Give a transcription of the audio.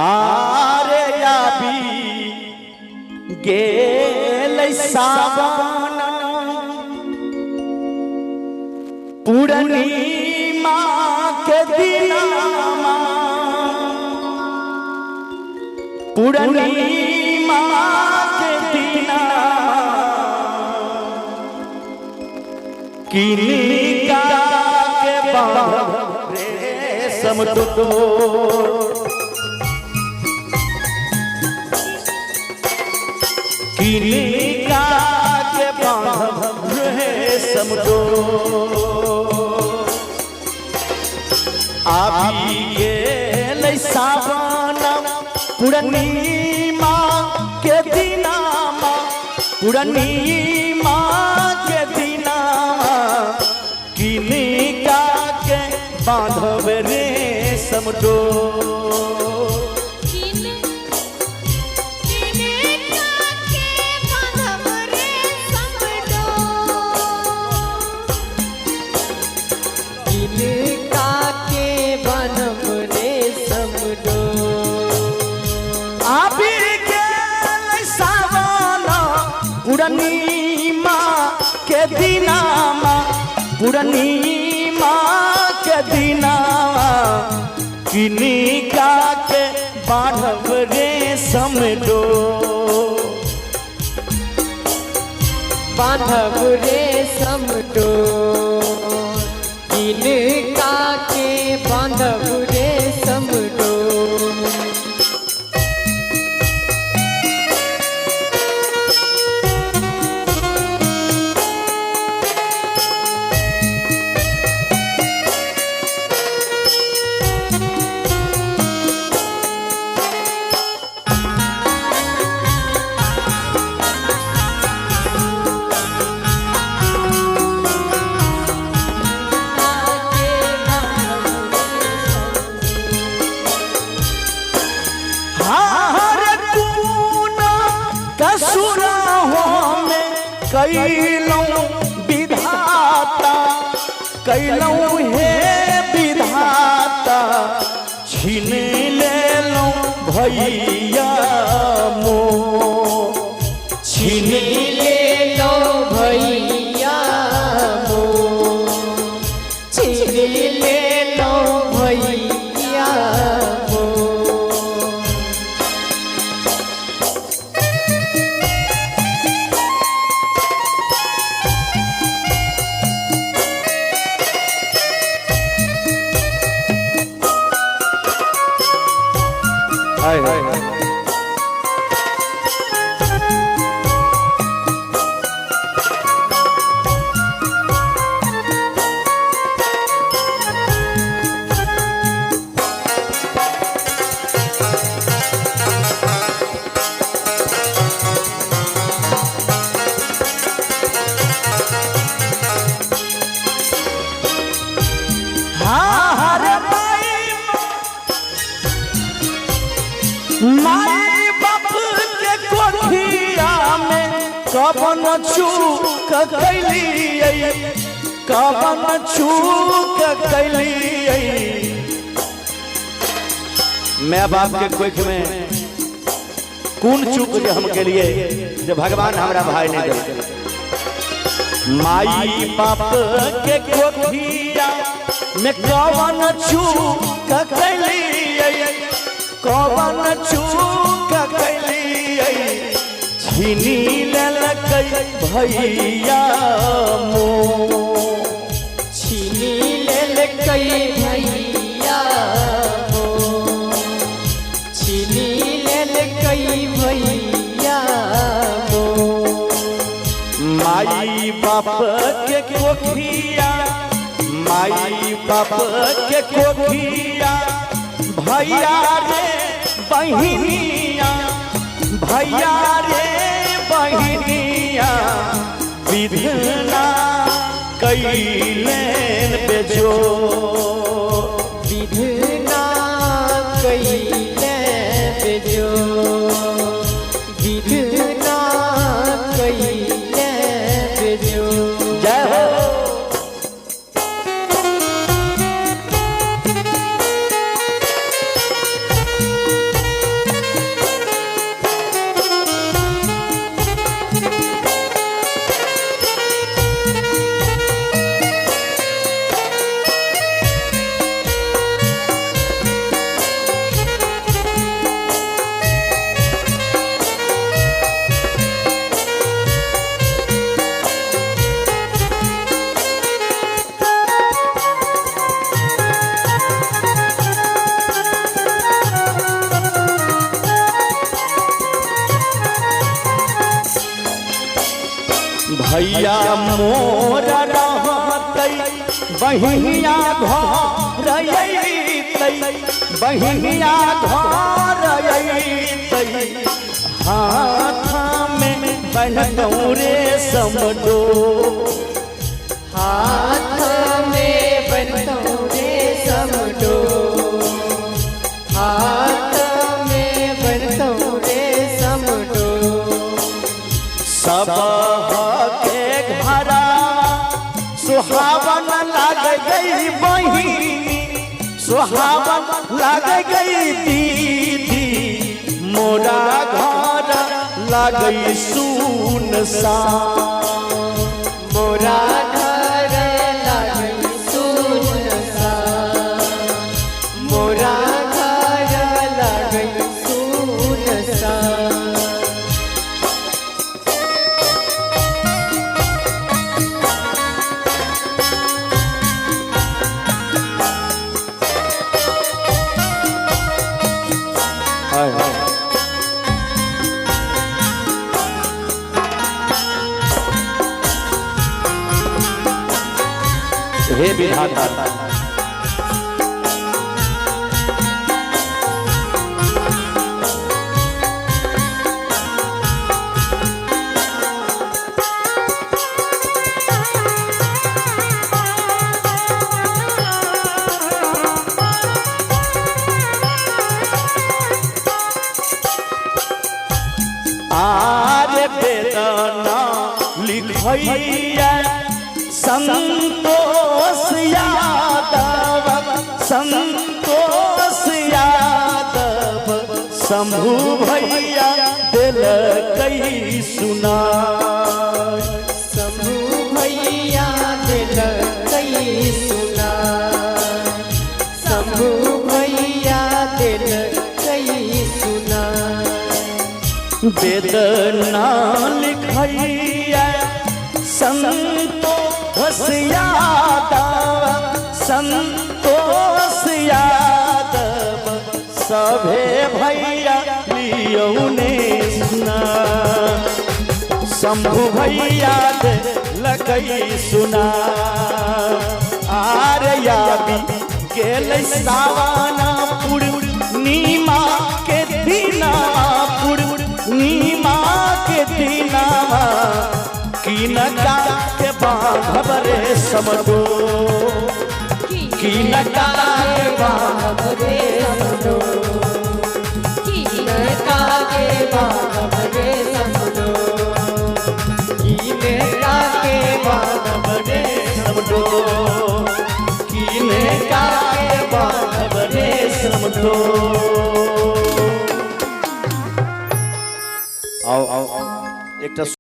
आरे याबी गेल सावन पूर्णिमा के दिनमा पूर्णिमा के दिना किनिका के बांध रेशम डोर किनिका के बांध रेशम डोर आबी गेल सावन पूर्णिमा के दिनमा पूर्णिमा के दिनमा किनिका के बांधब रेशम डोर पूर्णिमा के दिनमा पूर्णिमा के दिनमा किनिका के बांधब रेशम डोर बांधब रेशम डोर किनिका के बांधब रेशम डोर कैलौं विधाता कैलौं हे विधाता छीन लेलौं भैया मोर छीन लेलौं भैया मोर छीन लेलौं भैया माई बाप के कोठिया में कवन चूक कैलियै कवन चूक कैलियै मैं बाप के कोख में कौन चूक जे हम केलिए जे भगवान हमरा भाई नहीं देलकै माई बाप के कोठिया में कवन चूक कैलियै कवन चूक कैलियै छीनी लेलकै भैया मोर छीनी लेलकै भैया मोर छीनी लेलकै भैया मोर माई बाप के कोठिया माई बाप के कोठिया भैया रे बहिनिया भैया रे बहिनिया विधना कैलेन बेजो विधना कैले बेजो विधना कैले बेजो जय हो भैया मोरा रहतै बहिनिया घर अइतै बहिनिया घर अइतै हाथ में बनतौ रे समडो हाथ में बनतौ रे समडो हाथ में बनतौ रे समडो सब के घरा सुहावन लाग गई बहिनी सुहावन लाग गई दीदी मोरा घर लागई सुनसान मोरा घर लागई सुनसान मोरा घर लागई सुनसान हे विधाता आरे बेदना लिखैया संतोष यादव संतोष यादव शंभू भैया दिल कई सुना शंभू भैया दिल कई सुना शंभू भैया दिल कई सुना बेदना लिखैया संतोष यादव संतोष यादव सभे भैया लियौने सुना शंभू भैया लगई सुना आर्या गेल सावाना पूर्णिमा के दिना पूर्णिमा के दिना कीनका के बांधब रे समडो कीनका के बांधब रे समडो कीनका के बांधब रे समडो कीनका के बांधब रे समडो कीनका के बांधब रे समडो